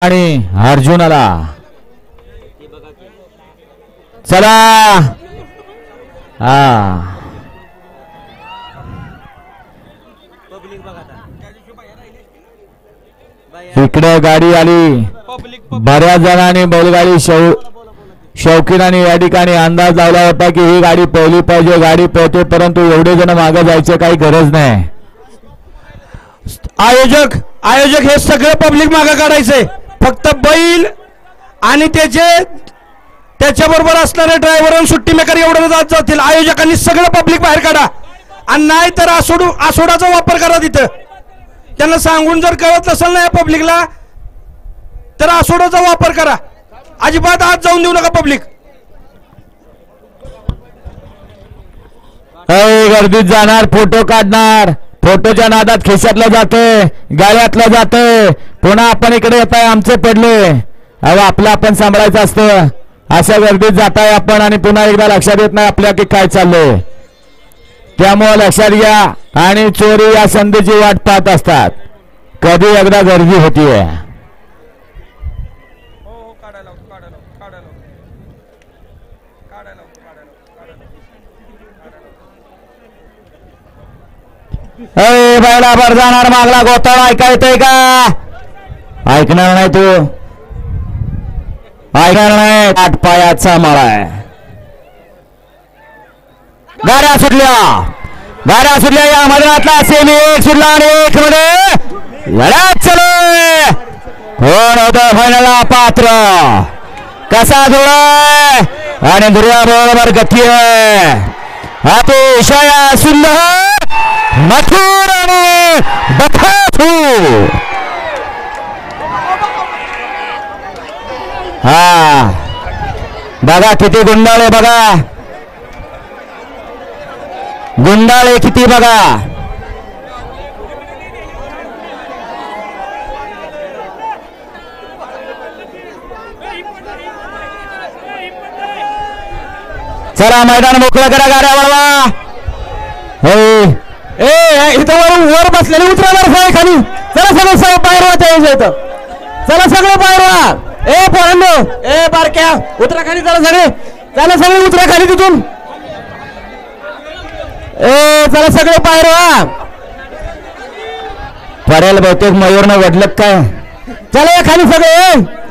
आणि अर्जुनाला चला हा इकडे गाडी आली बऱ्याच जणांनी बैलगाडी शौकीनांनी या ठिकाणी अंदाज लावला होता की ही गाडी पळली पाहिजे गाडी पळते परंतु एवढे जण मागे जायची काही गरज नाही आयोजक हे सगळं पब्लिक मागे काढायचंय फक्त बैल आणि त्याच्याबरोबर असणारे ड्रायव्हर आणि सुट्टी मेकर एवढं जातील आयोजकांनी सगळं पब्लिक बाहेर काढा आणि नाही तर आसोडाचा वापर करा तिथं त्यांना सांगून जर कळत नसेल ना या पब्लिकला तर आसोडाचा वापर करा अजिबात आत जाऊन देऊ नका पब्लिक गर्दीत जाणार फोटो काढणार फोटोच्या नादात खिशातलं जाते गाड्यातलं जाते पुन्हा आपण इकडे येत आहे आमचे पडले अहो आपलं आपण सांभाळायचं असतं अशा गर्दीत जाताय आपण आणि पुन्हा एकदा लक्षात येत नाही आपल्या की काय चाललंय त्यामुळे लक्षात घ्या आणि चोरी या संधीची वाट पाहत असतात कधी एकदा गर्दी होतीये बैला भर जाणार मागला गोताळा ऐकायचंय का ऐकणार नाही तू ऐकणार नाही आठ पायाचा माळा आहे गाड्या सुटल्या या मैदानातला सेमी एक सुटला आणि एक मध्ये लढत चालू कोण होतं फायनलला पात्र कसा जोडाय आणि दुर्या बरोबर गती आहे अतिशय सुंदर मथुर आणि बथाथू हा बघा किती गुंडाळे बघा गुंडाळे किती बघा चला मैदान मोकळं करा गाड्या वळवा इथं वर बसलेले उतरा खाली चला सगळं बाहेर वाचायचं चला सगळं बाहेर वा ए पोरांनो ए बारक्या उतरा खाली चला सगळे उतरा खाली तिथून चला सगळे बाहेर वा पडेल बहुतेक मयूरनं वडलं काय चला खाली सगळे